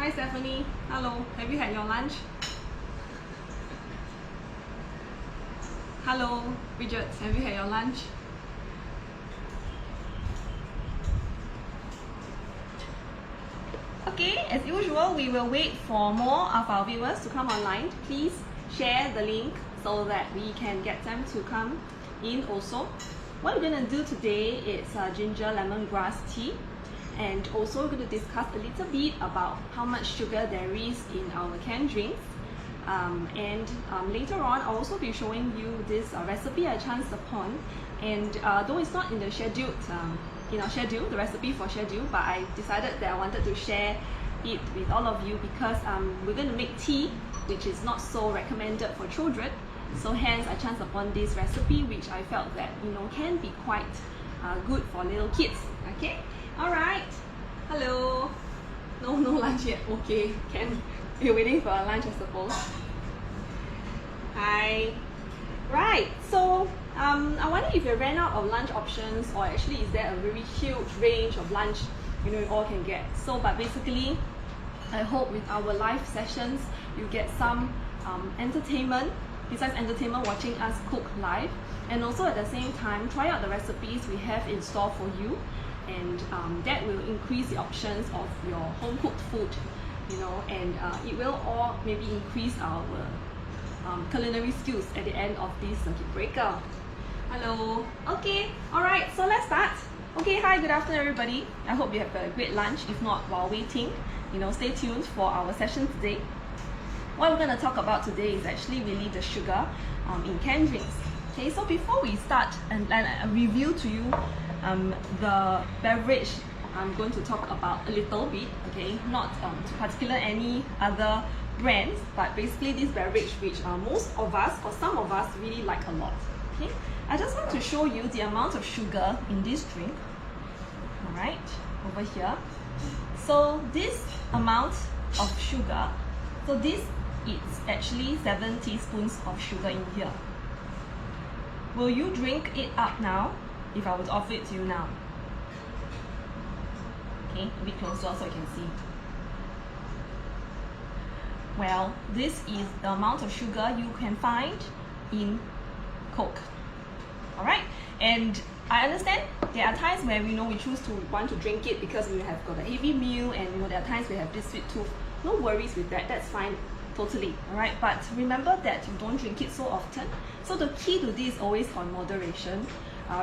Hi Stephanie. Hello. Have you had your lunch? Hello, Bridget. Have you had your lunch? Okay, as usual, we will wait for more of our viewers to come online. Please share the link so that we can get them to come in also. What we're going to do today is ginger lemongrass tea, and also we're going to discuss a little bit about how much sugar there is in our canned drinks. Later on, I'll also be showing you this recipe I chanced upon, and though it's not in the scheduled in our schedule, the recipe for schedule, but I decided that I wanted to share it with all of you because we're going to make tea, which is not so recommended for children. So hence I chanced upon this recipe, which I felt that can be quite good for little kids. Okay, all right. Hello. No lunch yet. Okay, can. You're waiting for a lunch, I suppose. Hi. Right. So I wonder if you ran out of lunch options, or actually is there a very huge range of lunch you all can get. So, but basically, I hope with our live sessions you get some entertainment. Besides entertainment, watching us cook live, and also at the same time try out the recipes we have in store for you, and that will increase the options of your home cooked food, and it will all maybe increase our culinary skills at the end of this circuit breaker. Hello. Okay. All right. So let's start. Okay. Hi. Good afternoon, everybody. I hope you have a great lunch. If not, while waiting, stay tuned for our session today. What we're going to talk about today is actually really the sugar in canned drinks. Okay, so before we start and review to you the beverage I'm going to talk about a little bit, okay, not to particular any other brands, but basically this beverage which most of us or some of us really like a lot. Okay, I just want to show you the amount of sugar in this drink. All right, over here. So this amount of sugar, so this it's actually 7 teaspoons of sugar in here. Will you drink it up now if I would offer it to you now? Okay, a bit closer so you can see. Well, this is the amount of sugar you can find in Coke. Alright, and I understand there are times where we choose to want to drink it because we have got a heavy meal, and there are times we have this sweet tooth. No worries with that, that's fine. Totally, alright, but remember that you don't drink it so often. So the key to this is always on moderation.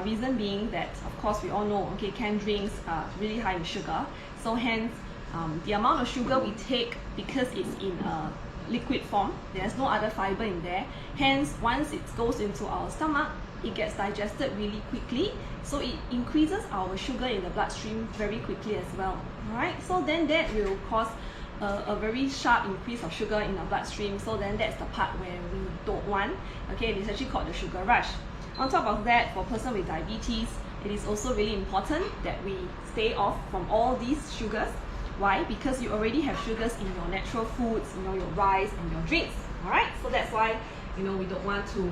Reason being that, of course, we all know, okay, canned drinks are really high in sugar. So hence, the amount of sugar we take, because it's in a liquid form, there's no other fiber in there. Hence, once it goes into our stomach, it gets digested really quickly. So it increases our sugar in the bloodstream very quickly as well. Alright, so then that will cause a very sharp increase of sugar in our bloodstream. So then that's the part where we don't want. Okay, it's actually called the sugar rush. On top of that, for a person with diabetes, it is also really important that we stay off from all these sugars. Why? Because you already have sugars in your natural foods, your rice and your drinks. Alright, so that's why we don't want to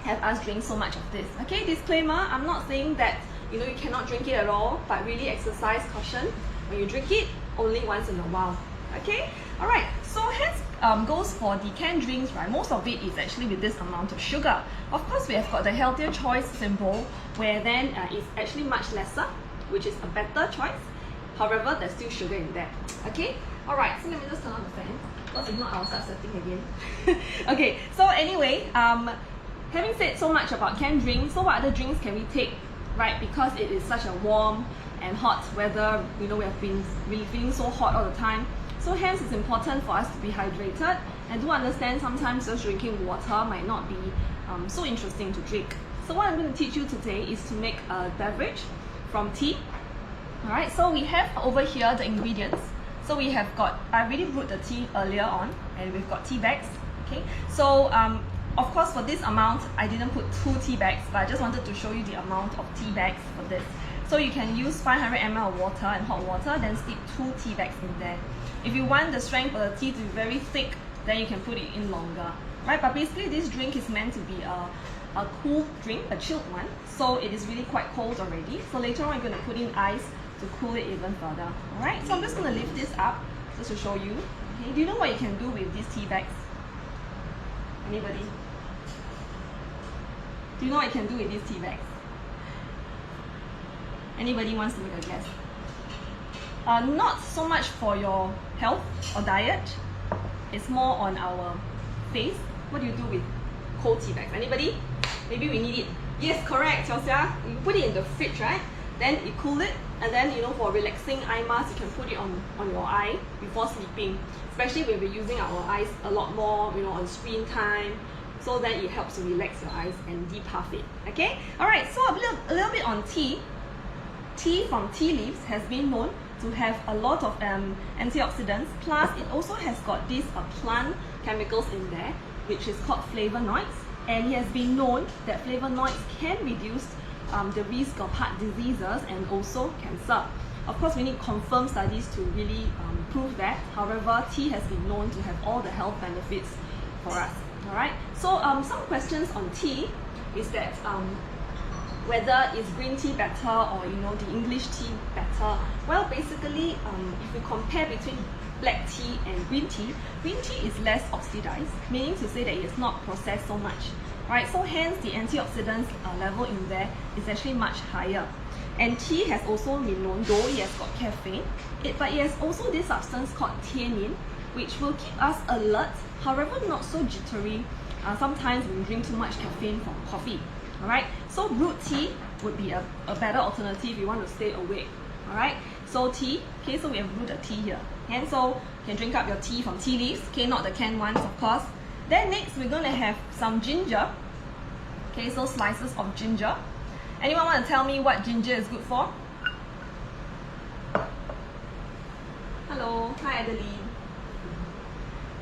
have us drink so much of this. Okay, disclaimer, I'm not saying that you cannot drink it at all, but really exercise caution when you drink it only once in a while. Okay, all right, so hence goes for the canned drinks, right? Most of it is actually with this amount of sugar. Of course, we have got the healthier choice symbol, where then it's actually much lesser, which is a better choice. However, there's still sugar in there. Okay, all right, so let me just turn on the fan, because if not I'll start sweating again. Okay, so anyway, having said so much about canned drinks, so what other drinks can we take, right? Because it is such a warm and hot weather, we have been really feeling so hot all the time. So hence it's important for us to be hydrated, and do understand sometimes just drinking water might not be so interesting to drink. So what I'm going to teach you today is to make a beverage from tea. Alright, so we have over here the ingredients. So we have got, I already brewed the tea earlier on, and we've got tea bags. Okay, so of course for this amount I didn't put 2 tea bags, but I just wanted to show you the amount of tea bags for this. So you can use 500 ml of water and hot water, then stick 2 tea bags in there. If you want the strength of the tea to be very thick, then you can put it in longer. Right, but basically this drink is meant to be a cool drink, a chilled one. So it is really quite cold already. So later on I'm going to put in ice to cool it even further. Alright, so I'm just going to lift this up just to show you. Okay, do you know what you can do with these tea bags? Anybody? Do you know what you can do with these tea bags? Anybody wants to make a guess? Not so much for your health or diet. It's more on our face. What do you do with cold tea bags? Anybody? Maybe we need it. Yes, correct, Xiaoxia. You put it in the fridge, right? Then you cool it, and then for relaxing eye mask, you can put it on your eye before sleeping. Especially when we're using our eyes a lot more, on screen time. So then it helps to relax your eyes and depuff it. Okay? Alright, so a little bit on tea. Tea from tea leaves has been known to have a lot of antioxidants. Plus, it also has got these plant chemicals in there, which is called flavonoids. And it has been known that flavonoids can reduce the risk of heart diseases and also cancer. Of course, we need confirmed studies to really prove that. However, tea has been known to have all the health benefits for us. Alright, so some questions on tea is that whether is green tea better or the English tea better. Well, basically, if we compare between black tea and green tea is less oxidized, meaning to say that it is not processed so much. Right, so hence the antioxidants level in there is actually much higher. And tea has also been known, though it has got caffeine, but it has also this substance called theanine, which will keep us alert, however not so jittery sometimes when we drink too much caffeine from coffee. Alright, so brewed tea would be a better alternative if you want to stay awake. Alright, so tea, okay, so we have brewed a tea here. And so you can drink up your tea from tea leaves, okay, not the canned ones, of course. Then next, we're going to have some ginger. Okay, so slices of ginger. Anyone want to tell me what ginger is good for? Hello, hi Adeline.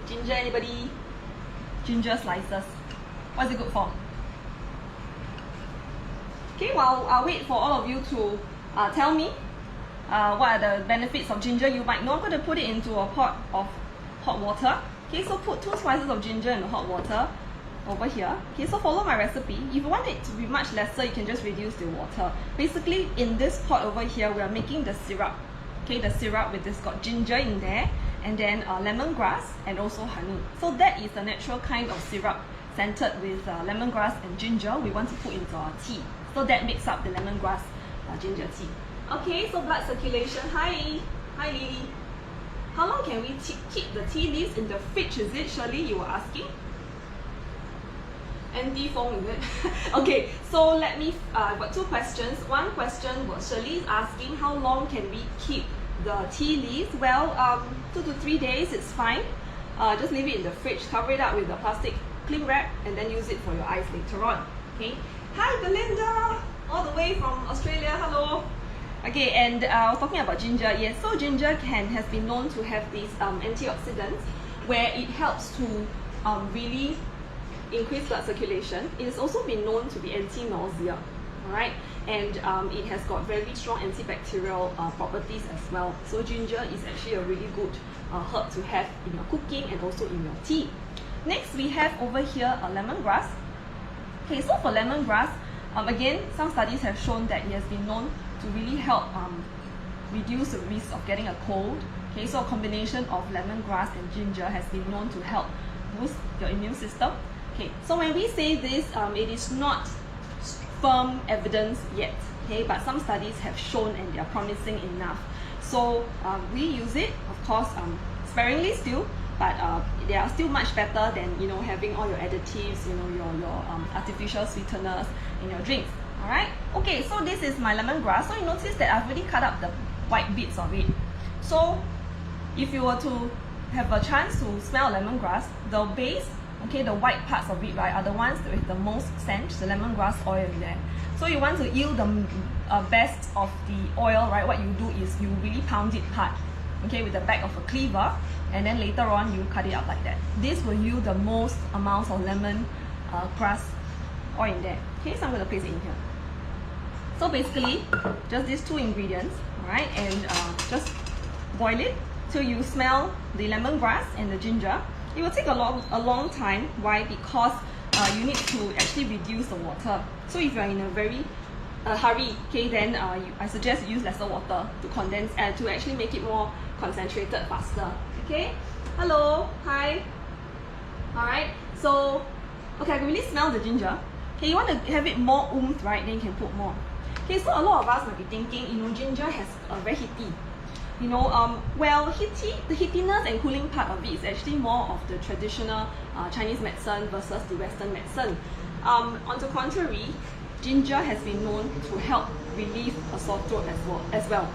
Ginger, anybody? Ginger slices. What's it good for? Okay, well, I'll wait for all of you to tell me what are the benefits of ginger. You might know. I'm going to put it into a pot of hot water. Okay, so put 2 slices of ginger in the hot water over here. Okay, so follow my recipe. If you want it to be much lesser, you can just reduce the water. Basically, in this pot over here, we are making the syrup. Okay, the syrup with this got ginger in there, and then lemongrass and also honey. So that is the natural kind of syrup scented with lemongrass and ginger we want to put into our tea. So that makes up the lemongrass ginger tea. Okay, so blood circulation. Hi Lily. How long can we keep the tea leaves in the fridge? Is it, Shirley, you were asking? Andy Fong, is it? Okay, so let me, I've got 2 questions. One question was Shirley is asking how long can we keep the tea leaves? Well, 2 to 3 days, it's fine. Just leave it in the fridge, cover it up with a plastic cling wrap, and then use it for your eyes later on. Okay. Hi Belinda, all the way from Australia. Hello. Okay, and I was talking about ginger. Yes, so ginger has been known to have these antioxidants where it helps to really increase blood circulation. It has also been known to be anti-nausea, alright? And it has got very strong antibacterial properties as well. So ginger is actually a really good herb to have in your cooking and also in your tea. Next, we have over here a lemongrass. Okay, so for lemongrass, again, some studies have shown that it has been known to really help reduce the risk of getting a cold. Okay, so a combination of lemongrass and ginger has been known to help boost your immune system. Okay, so when we say this, it is not firm evidence yet. Okay, but some studies have shown and they are promising enough. So we use it, of course, sparingly still, but they are still much better than having all your additives, your artificial sweeteners in your drinks. Alright, okay, so this is my lemongrass. So you notice that I've already cut up the white bits of it. So if you were to have a chance to smell lemongrass, the base, okay, the white parts of it, right, are the ones with the most scent, the lemongrass oil in there. So you want to yield the best of the oil, right? What you do is you really pound it hard, okay, with the back of a cleaver, and then later on you cut it up like that. This will yield the most amounts of lemon grass oil in there. Okay, so I'm going to place it in here. So basically, just these 2 ingredients, right, and just boil it till you smell the lemongrass and the ginger. It will take a long time. Why? Because you need to actually reduce the water. So if you are in a very hurry, okay, then I suggest you use lesser water to condense and to actually make it more concentrated faster. Okay? Hello, hi. Alright, so okay, I can really smell the ginger. Okay, you want to have it more oomph, right? Then you can put more. Okay, so a lot of us might be thinking, ginger has a very heaty. Well, the hittiness and cooling part of it is actually more of the traditional Chinese medicine versus the Western medicine. On the contrary, ginger has been known to help relieve a sore throat as well.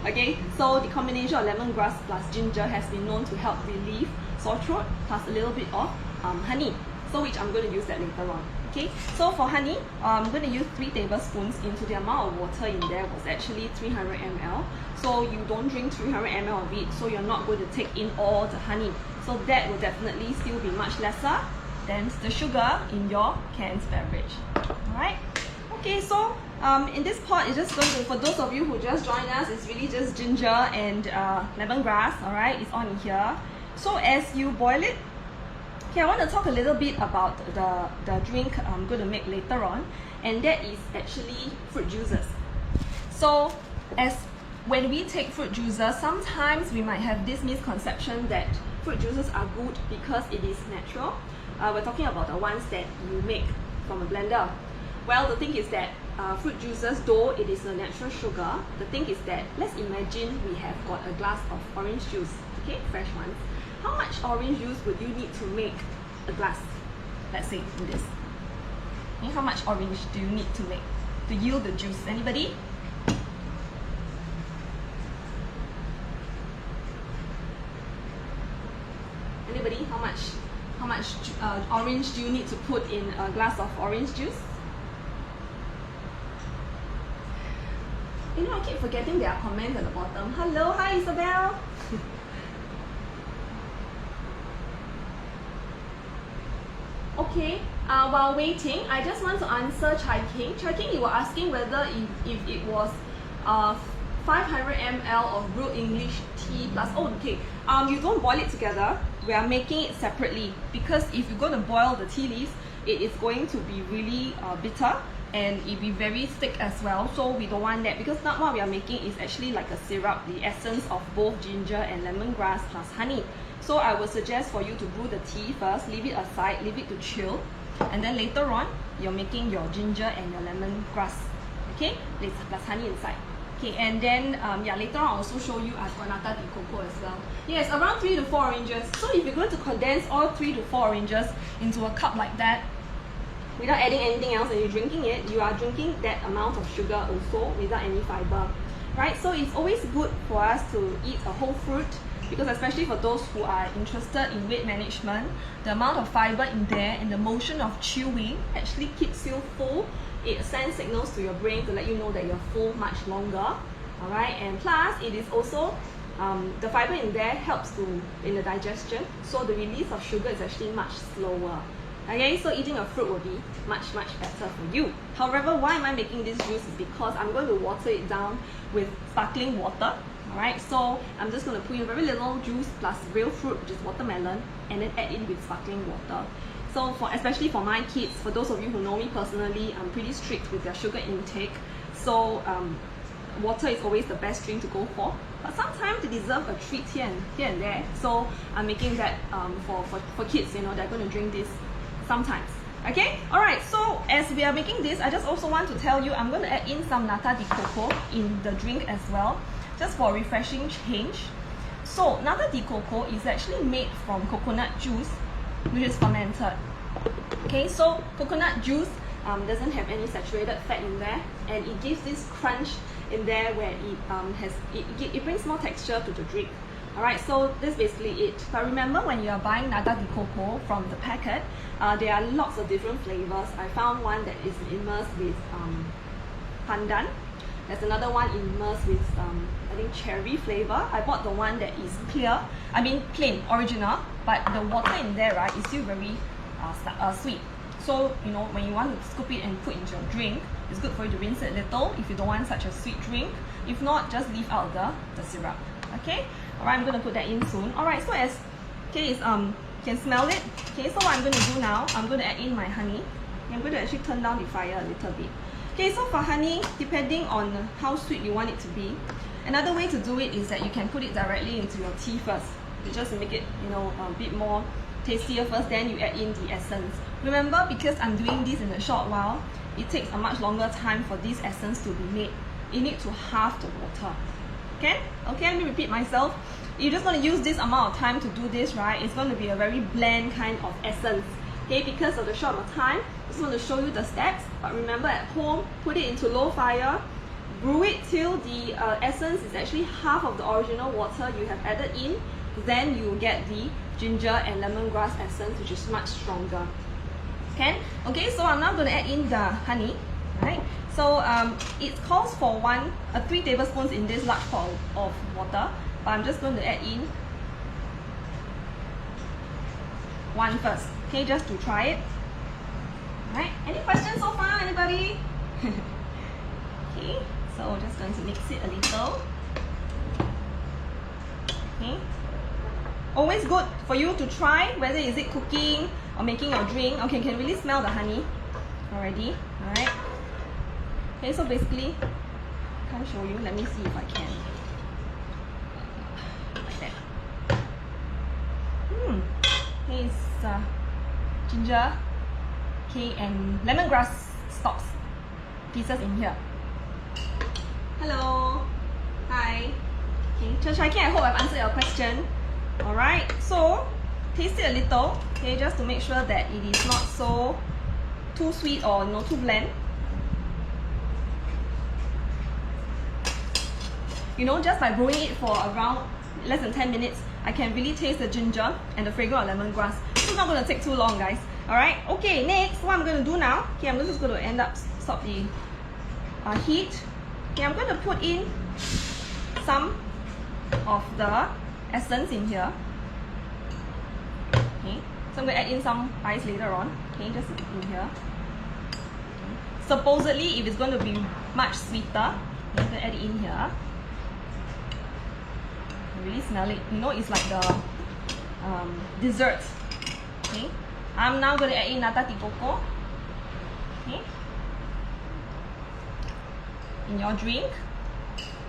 Okay, so the combination of lemongrass plus ginger has been known to help relieve sore throat plus a little bit of honey. So which I'm going to use that later on. Okay, so for honey, I'm going to use 3 tablespoons into the amount of water in there was actually 300 ml. So you don't drink 300 ml of it, so you're not going to take in all the honey. So that will definitely still be much lesser than the sugar in your canned beverage. Alright? Okay, so in this pot, it's just going to, for those of you who just joined us, it's really just ginger and lemongrass. Alright, it's on here. So as you boil it, okay, I want to talk a little bit about the drink I'm going to make later on, and that is actually fruit juices. So when we take fruit juices, sometimes we might have this misconception that fruit juices are good because it is natural. We're talking about the ones that you make from a blender. Well, the thing is that fruit juices, though it is a natural sugar, the thing is that let's imagine we have got a glass of orange juice, okay, fresh ones. How much orange juice would you need to make a glass? Let's say in this. Okay, how much orange do you need to make to yield the juice? Anybody? Anybody? How much orange do you need to put in a glass of orange juice? I keep forgetting there are comments at the bottom. Hello, hi Isabel. Okay, while waiting, I just want to answer Chai King. Chai King, you were asking whether if it was 500 ml of brewed English tea plus, oh okay, you don't boil it together. We are making it separately because if you're going to boil the tea leaves, it is going to be really bitter and it will be very thick as well. So we don't want that because not what we are making is actually like a syrup, the essence of both ginger and lemongrass plus honey. So I would suggest for you to brew the tea first, leave it aside, leave it to chill, and then later on, you're making your ginger and your lemongrass, okay, plus honey inside. Okay, and then later on I'll also show you I've got nata de coco as well. Yes, around 3 to 4 oranges. So if you're going to condense all 3 to 4 oranges into a cup like that, without adding anything else and you're drinking it, you are drinking that amount of sugar also without any fiber, right? So it's always good for us to eat a whole fruit because especially for those who are interested in weight management, the amount of fiber in there and the motion of chewing actually keeps you full. It sends signals to your brain to let you know that you're full much longer, alright? And plus, it is also, the fiber in there helps in the digestion, so the release of sugar is actually much slower. Okay, so eating a fruit will be much better for you. However, why am I making this juice is because I'm going to water it down with sparkling water. Alright, so I'm just going to put in very little juice plus real fruit, which is watermelon, and then add in with sparkling water. So especially for my kids, for those of you who know me personally, I'm pretty strict with their sugar intake. So water is always the best drink to go for. But sometimes they deserve a treat here and there. So I'm making that for kids, they're going to drink this sometimes. Okay, alright, so as we are making this, I just also want to tell you I'm going to add in some nata de coco in the drink as well, just for a refreshing change. So nata de coco is actually made from coconut juice, which is fermented. Okay, so coconut juice doesn't have any saturated fat in there, and it gives this crunch in there where it brings more texture to the drink. Alright, so that's basically it. But remember, when you are buying nata de coco from the packet, there are lots of different flavors. I found one that is immersed with pandan. There's another one immersed with I think cherry flavor. I bought the one that is clear, plain, original, but the water in there, right, is still very sweet. So when you want to scoop it and put into your drink, it's good for you to rinse it a little if you don't want such a sweet drink. If not, just leave out the syrup. Okay. Alright, I'm going to put that in soon. Alright, so you can smell it. Okay, so what I'm going to do now, I'm going to add in my honey. I'm going to actually turn down the fire a little bit. Okay, so for honey, depending on how sweet you want it to be, Another way to do it is that you can put it directly into your tea first. You just make it, you know, a bit more tastier first, then you add in the essence. Remember, because I'm doing this in a short while, it takes a much longer time for this essence to be made. You need to halve the water. Okay? Okay, let me repeat myself. You're just going to use this amount of time to do this, right? It's going to be a very bland kind of essence. Okay, because of the short of time, I just want to show you the steps. But remember, at home, put it into low fire, brew it till the essence is actually half of the original water you have added in. Then you get the ginger and lemongrass essence, which is much stronger. Okay, so I'm now going to add in the honey, right? So it calls for 3 tablespoons in this large pot of water, but I'm just going to add in 1 first, okay, just to try it. Alright, any questions so far, anybody? Okay, so just going to mix it a little. Okay. Always good for you to try, whether is it cooking or making your drink. Okay, you can really smell the honey already. Alright. Okay, so basically, I can't show you. Let me see if I can. Like that. Okay, it's ginger, okay, and lemongrass stalks pieces in here. Hello. Hi. Okay, Chaiking, I hope I've answered your question. Alright, so taste it a little, okay, just to make sure that it is not so too sweet or too bland. You know, just by brewing it for around less than 10 minutes, I can really taste the ginger and the fragrance of lemongrass. It's not going to take too long, guys. Alright, okay, next, what I'm going to do now, okay, I'm just going to stop the heat. Okay, I'm going to put in some of the essence in here. Okay, so I'm going to add in some ice later on. Okay, just in here. Okay. Supposedly, if it's going to be much sweeter, I'm going to add it in here. You really smell it. You know, it's like the dessert. Okay, I'm now going to add in nata coco. Okay, in your drink.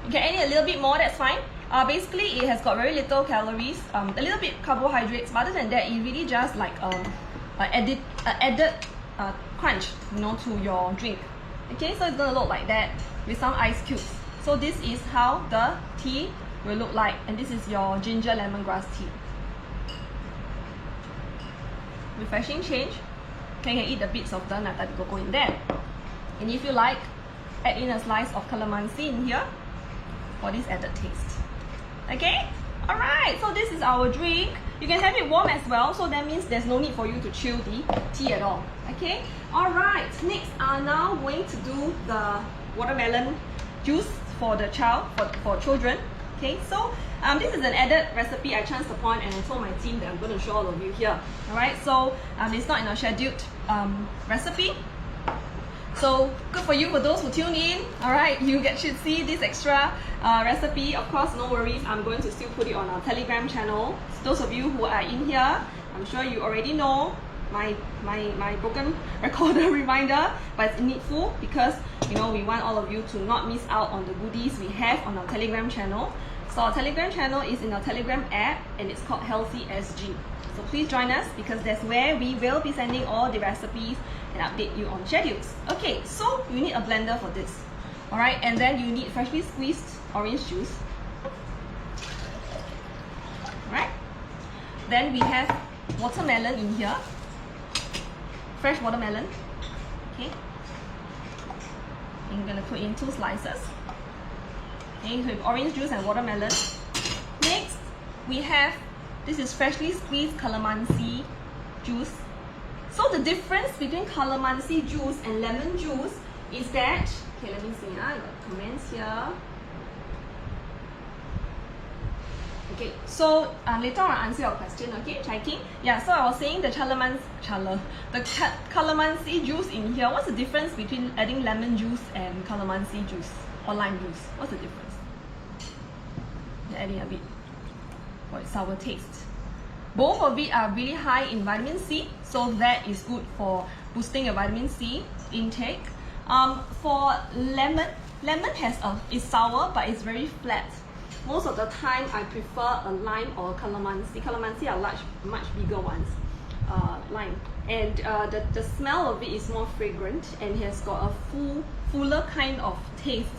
You can add in a little bit more, that's fine. Basically, it has got very little calories, a little bit carbohydrates, but other than that, it really just like added crunch, you know, to your drink. Okay, so it's gonna look like that with some ice cubes. So this is how the tea will look like, and this is your ginger lemongrass tea. Refreshing change. Okay, you can eat the bits of the nata coco in there, and if you like, add in a slice of calamansi in here for this added taste. Okay, alright, so this is our drink. You can have it warm as well, so that means there's no need for you to chill the tea at all. Okay, alright, next I'm now going to do the watermelon juice for the child, for children. Okay, so this is an added recipe. I chanced upon and I told my team that I'm going to show all of you here. Alright, so it's not in our scheduled recipe. So good for you, for those who tune in. Alright, you should see this extra recipe. Of course, no worries, I'm going to still put it on our Telegram channel. So those of you who are in here, I'm sure you already know my broken recorder reminder, but it's needful because, you know, we want all of you to not miss out on the goodies we have on our Telegram channel. So our Telegram channel is in our Telegram app and it's called Healthy SG. So please join us because that's where we will be sending all the recipes and update you on schedules. Okay, so you need a blender for this. Alright, and then you need freshly squeezed orange juice. Alright, then we have watermelon in here. Fresh watermelon. Okay, I'm gonna put in 2 slices. Okay, with orange juice and watermelon. Next, we have, this is freshly squeezed calamansi juice. So the difference between calamansi juice and lemon juice is that, okay, let me see, I got comments here. Okay, so later on I'll answer your question, okay, Chaiking? Yeah, so I was saying the calamansi juice in here, what's the difference between adding lemon juice and calamansi juice or lime juice? What's the difference? You're adding a bit for its sour taste. Both of it are really high in vitamin C, so that is good for boosting your vitamin C intake. For lemon, lemon is sour, but it's very flat. Most of the time, I prefer a lime or a calamansi. Calamansi are much bigger ones. Lime, and the smell of it is more fragrant, and it has got a fuller kind of taste.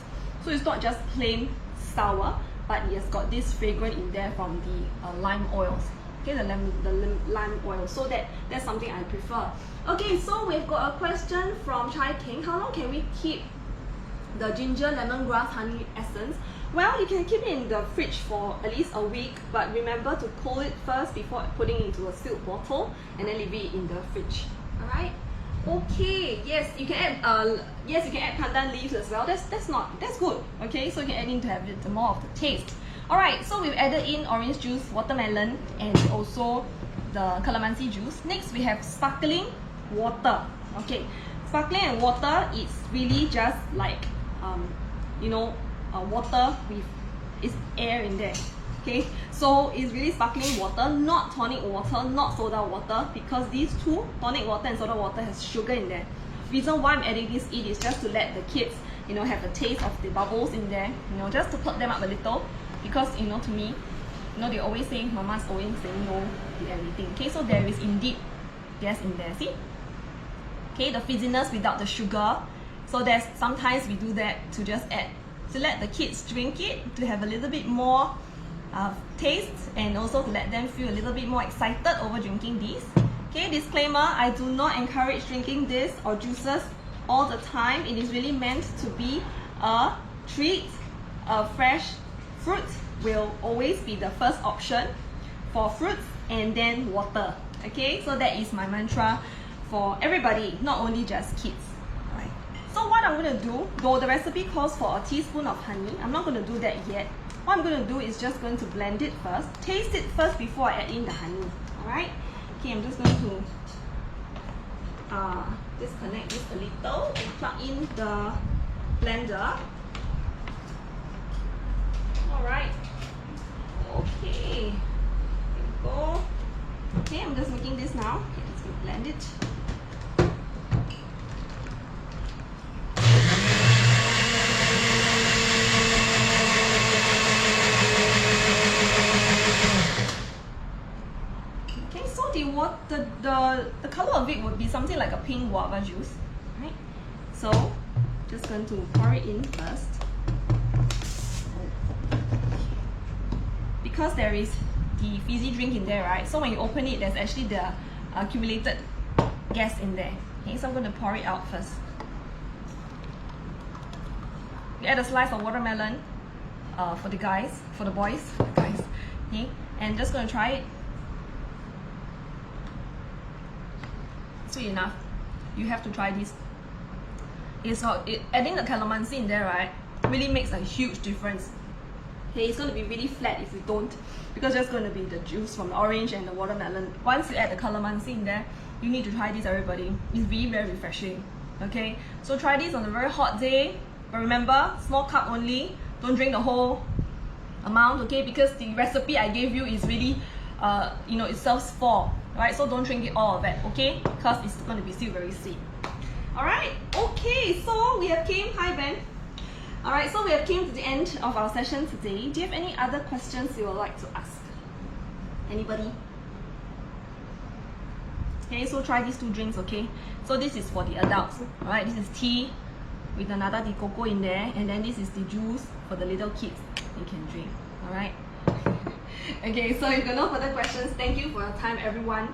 So it's not just plain sour, but it has got this fragrance in there from the lime oils. Okay, the lime oil. So that's something I prefer. Okay, so we've got a question from Chai King. How long can we keep the ginger lemongrass honey essence? Well, you can keep it in the fridge for at least a week, but remember to cool it first before putting it into a sealed bottle, and then leave it in the fridge. Alright? Okay, yes, you can add pandan leaves as well. That's good. Okay, so you can add in to have it more of the taste. Alright, so we've added in orange juice, watermelon, and also the calamansi juice. Next, we have sparkling water. Okay, sparkling and water is really just like water with its air in there. Okay, so it's really sparkling water, not tonic water, not soda water, because these two, tonic water and soda water, has sugar in there. Reason why I'm adding this in is just to let the kids have a taste of the bubbles in there, just to perk them up a little, because to me, they always say, mama's always saying no to everything. Okay, so there is indeed gas in there, see? Okay, the fizziness without the sugar. So sometimes we do that to just add, to let the kids drink it, to have a little bit more taste, and also to let them feel a little bit more excited over drinking these. Okay, disclaimer, I do not encourage drinking this or juices all the time. It is really meant to be a treat. Fresh fruit will always be the first option for fruits, and then water. Okay, so that is my mantra for everybody, not only just kids. Alright. So what I'm going to do, though the recipe calls for a teaspoon of honey, I'm not going to do that yet. What I'm going to do is just going to blend it first, taste it first before I add in the honey. Alright? Okay, I'm just going to disconnect this a little and plug in the blender. Alright. Okay. Here we go. Okay, I'm just making this now. Okay, let's go blend it. Okay, so the color of it would be something like a pink guava juice. Right? So just going to pour it in first. Because there is the fizzy drink in there, right? So when you open it, there's actually the accumulated gas in there. Okay, so I'm going to pour it out first. You add a slice of watermelon for the boys. Okay, and just going to try it. Sweet enough. You have to try this. Adding the calamansi in there, right, really makes a huge difference. Okay, it's going to be really flat if you don't, because there's going to be the juice from the orange and the watermelon. Once you add the calamansi in there, you need to try this, everybody. It's really very refreshing. Okay, so try this on a very hot day, but remember, small cup only. Don't drink the whole amount, okay, because the recipe I gave you is really it serves 4, right? So don't drink it all of it, okay, because it's going to be still very sweet. Alright, okay, so we have came, hi Ben. Alright, so we have came to the end of our session today. Do you have any other questions you would like to ask? Anybody? Okay, so try these 2 drinks, okay? So this is for the adults. Alright, this is tea with the nata de coco in there, and then this is the juice for the little kids you can drink. Alright? Okay, so if you have no further questions, thank you for your time, everyone.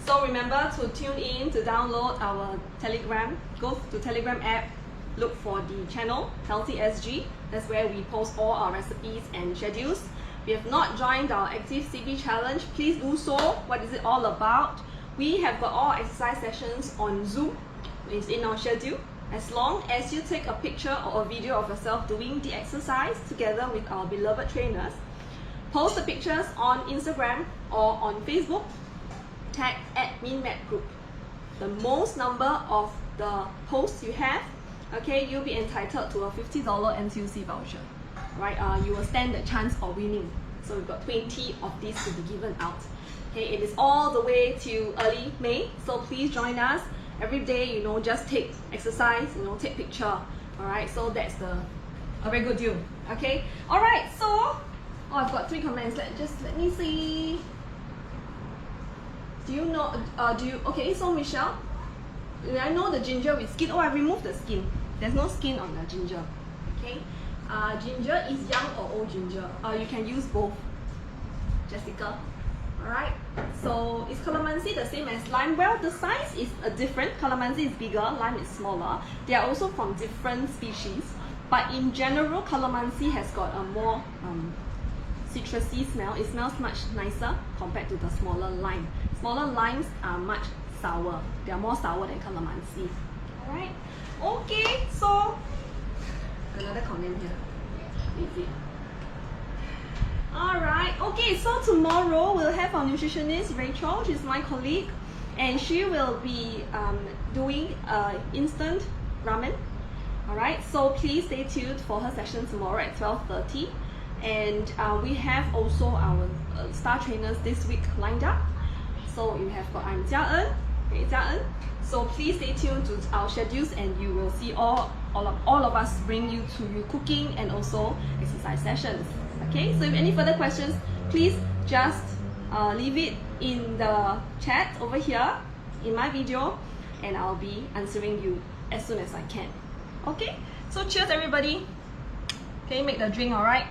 So remember to tune in to download our Telegram. Go to Telegram app. Look for the channel Healthy SG. That's where we post all our recipes and schedules. If you have not joined our Active CB Challenge, please do so. What is it all about? We have got all exercise sessions on Zoom. It's in our schedule. As long as you take a picture or a video of yourself doing the exercise together with our beloved trainers, post the pictures on Instagram or on Facebook, tag @MinMedGroup. The most number of the posts you have, okay, you'll be entitled to a $50 NTUC voucher. Right, you will stand a chance of winning. So we've got 20 of these to be given out. Okay, it is all the way till early May, so please join us. Every day, just take exercise, take picture. Alright, so that's the A very good deal. Okay. All right. So, oh, I've got 3 comments. Let me see. Do you know? Okay. So Michelle, I know the ginger with skin. Oh, I removed the skin. There's no skin on the ginger. Okay. Ginger is young or old ginger. You can use both. Jessica. Alright, so is calamansi the same as lime? Well, the size is different. Calamansi is bigger, lime is smaller. They are also from different species. But in general, calamansi has got a more citrusy smell. It smells much nicer compared to the smaller lime. Smaller limes are much sour. They are more sour than calamansi. Alright, okay, so another comment here. Easy. Alright, okay, so tomorrow we'll have our nutritionist Rachel. She's my colleague, and she will be doing instant ramen. Alright, so please stay tuned for her session tomorrow at 12:30. And we have also our star trainers this week lined up. So you have got I'm Jia En. So please stay tuned to our schedules, and you will see all of us bring you to your cooking and also exercise sessions. Okay, so if any further questions, please just leave it in the chat over here in my video, and I'll be answering you as soon as I can. Okay, so cheers everybody. Okay, make the drink, alright?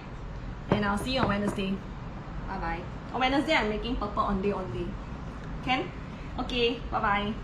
And I'll see you on Wednesday. Bye bye. On Wednesday, I'm making purple onde. Can? Okay, bye bye.